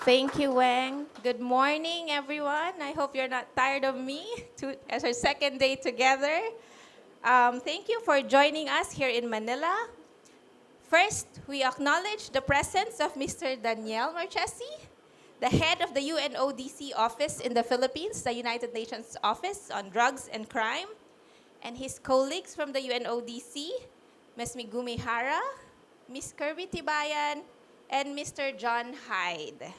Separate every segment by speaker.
Speaker 1: Thank you, Weng. Good morning, everyone. I hope you're not tired of me as our second day together. Thank you for joining us here in Manila. First, we acknowledge the presence of Mr. Daniel Marchesi, the head of the UNODC office in the Philippines, the United Nations Office on Drugs and Crime, and his colleagues from the UNODC, Ms. Migumi Hara, Ms. Kirby Tibayan, and Mr. John Hyde.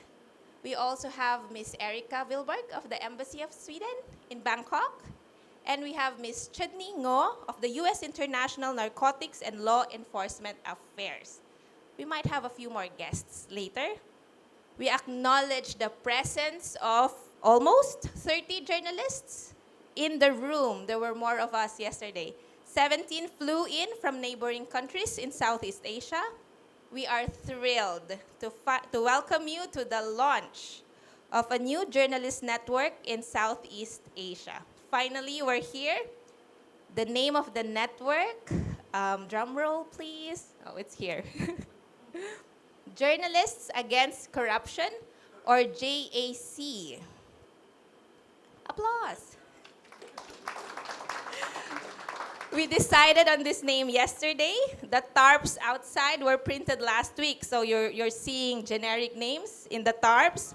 Speaker 1: We also have Ms. Erica Wilberg of the Embassy of Sweden in Bangkok. And we have Ms. Chudney Ngo of the U.S. International Narcotics and Law Enforcement Affairs. We might have a few more guests later. We acknowledge the presence of almost 30 journalists in the room. There were more of us yesterday. 17 flew in from neighboring countries in Southeast Asia. We are thrilled to welcome you to the launch of a new journalist network in Southeast Asia. Finally, we're here. The name of the network, drum roll please. Oh, it's here. Journalists Against Corruption, or JAC. Applause. We decided on this name yesterday. The tarps outside were printed last week, so you're seeing generic names in the tarps.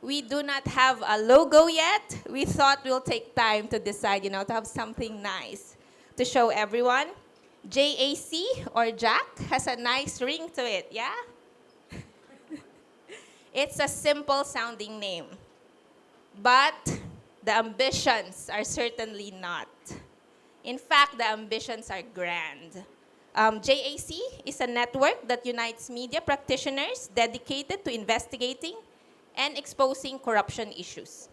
Speaker 1: We do not have a logo yet. We thought we'll take time to decide, to have something nice to show everyone. JAC, or JAC, has a nice ring to it, yeah? It's a simple sounding name. But the ambitions are certainly not. In fact, the ambitions are grand. JAC is a network that unites media practitioners dedicated to investigating and exposing corruption issues.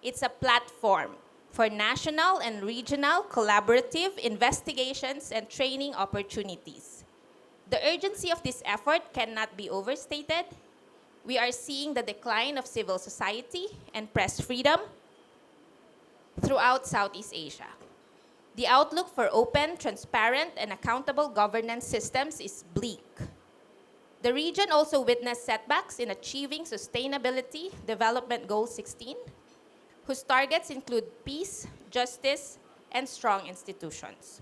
Speaker 1: It's a platform for national and regional collaborative investigations and training opportunities. The urgency of this effort cannot be overstated. We are seeing the decline of civil society and press freedom throughout Southeast Asia. The outlook for open, transparent, and accountable governance systems is bleak. The region also witnessed setbacks in achieving Sustainability Development Goal 16, whose targets include peace, justice, and strong institutions.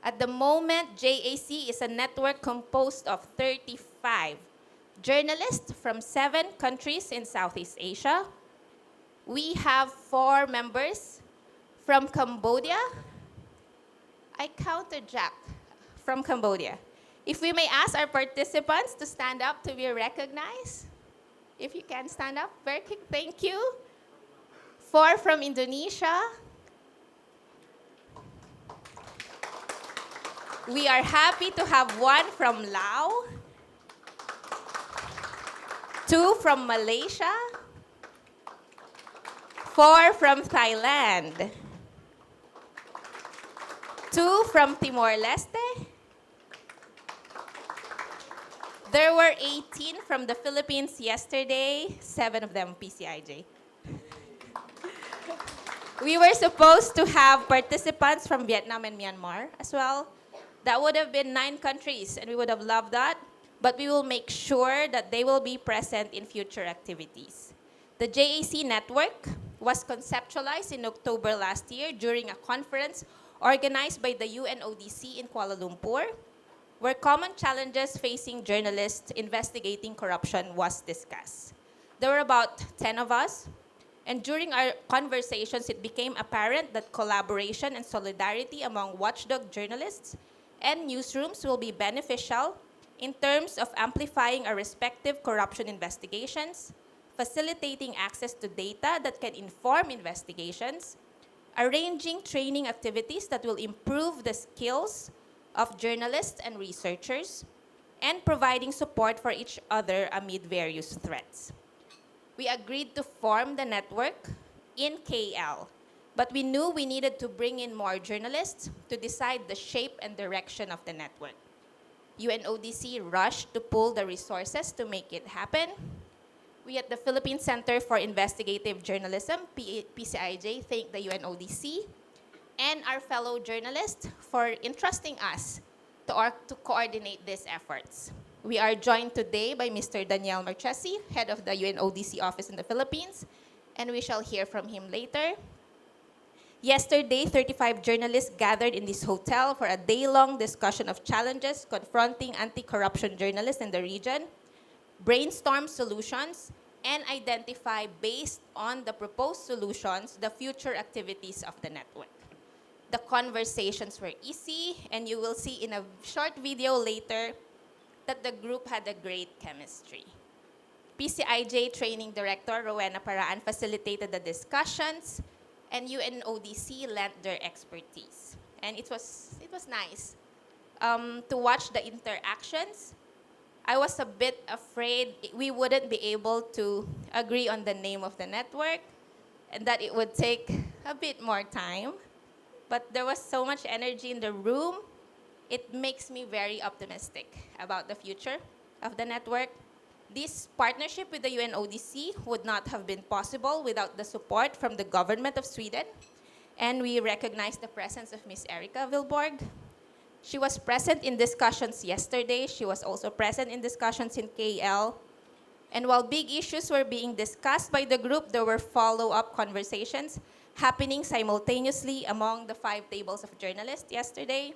Speaker 1: At the moment, JAC is a network composed of 35 journalists from 7 countries in Southeast Asia. We have 4 members from Cambodia. I counted Jack from Cambodia. If we may ask our participants to stand up to be recognized. If you can stand up, very quick, thank you. 4 from Indonesia. We are happy to have 1 from Laos, 2 from Malaysia, 4 from Thailand, 2 from Timor-Leste. There were 18 from the Philippines yesterday, 7 of them PCIJ. We were supposed to have participants from Vietnam and Myanmar as well. That would have been 9 countries, and we would have loved that. But we will make sure that they will be present in future activities. The JAC network was conceptualized in October last year during a conference organized by the UNODC in Kuala Lumpur, where common challenges facing journalists investigating corruption was discussed. There were about 10 of us, and during our conversations, it became apparent that collaboration and solidarity among watchdog journalists and newsrooms will be beneficial in terms of amplifying our respective corruption investigations, facilitating access to data that can inform investigations, arranging training activities that will improve the skills of journalists and researchers, and providing support for each other amid various threats. We agreed to form the network in KL, but we knew we needed to bring in more journalists to decide the shape and direction of the network. UNODC rushed to pull the resources to make it happen. We at the Philippine Center for Investigative Journalism, PCIJ, thank the UNODC and our fellow journalists for entrusting us to coordinate these efforts. We are joined today by Mr. Daniel Marchesi, head of the UNODC office in the Philippines, and we shall hear from him later. Yesterday, 35 journalists gathered in this hotel for a day-long discussion of challenges confronting anti-corruption journalists in the region, brainstorm solutions, and identify, based on the proposed solutions, the future activities of the network. The conversations were easy, and you will see in a short video later that the group had a great chemistry. PCIJ Training Director Rowena Paraan facilitated the discussions, and UNODC lent their expertise. And it was nice to watch the interactions. I was a bit afraid we wouldn't be able to agree on the name of the network and that it would take a bit more time. But there was so much energy in the room. It makes me very optimistic about the future of the network. This partnership with the UNODC would not have been possible without the support from the government of Sweden. And we recognize the presence of Ms. Erika Vilborg. She was present in discussions yesterday. She was also present in discussions in KL. And while big issues were being discussed by the group, there were follow-up conversations happening simultaneously among the 5 tables of journalists yesterday,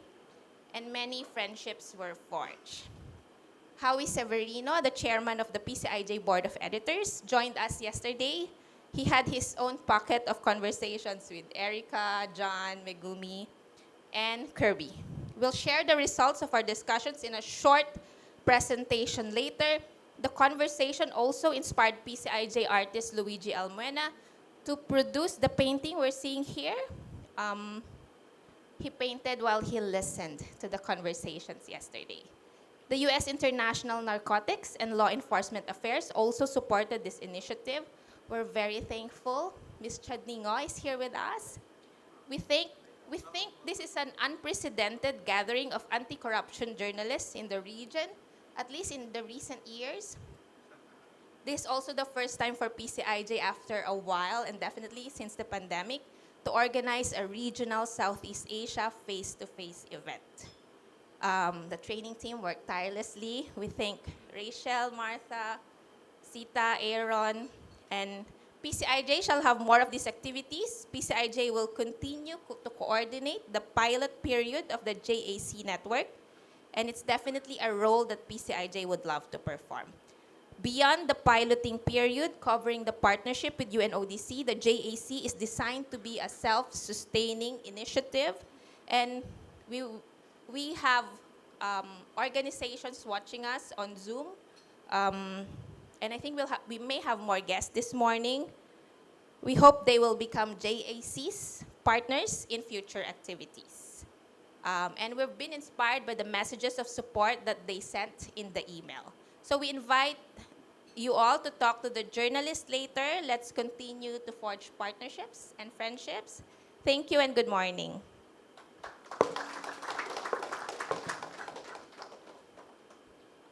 Speaker 1: and many friendships were forged. Howie Severino, the chairman of the PCIJ Board of Editors, joined us yesterday. He had his own pocket of conversations with Erica, John, Megumi, and Kirby. We'll share the results of our discussions in a short presentation later. The conversation also inspired PCIJ artist Luigi Almuena to produce the painting we're seeing here. He painted while he listened to the conversations yesterday. The U.S. International Narcotics and Law Enforcement Affairs also supported this initiative. We're very thankful. Ms. Chadningo is here with us. We think this is an unprecedented gathering of anti-corruption journalists in the region, at least in the recent years. This is also the first time for PCIJ after a while, and definitely since the pandemic, to organize a regional Southeast Asia face-to-face event. The training team worked tirelessly. We thank Rachel, Martha, Sita, Aaron, and PCIJ shall have more of these activities. PCIJ will continue to coordinate the pilot period of the JAC network, and it's definitely a role that PCIJ would love to perform. Beyond the piloting period covering the partnership with UNODC, the JAC is designed to be a self-sustaining initiative, and we have organizations watching us on Zoom, and I think we may have more guests this morning. We hope they will become JAC's partners in future activities. And we've been inspired by the messages of support that they sent in the email. So we invite you all to talk to the journalists later. Let's continue to forge partnerships and friendships. Thank you and good morning.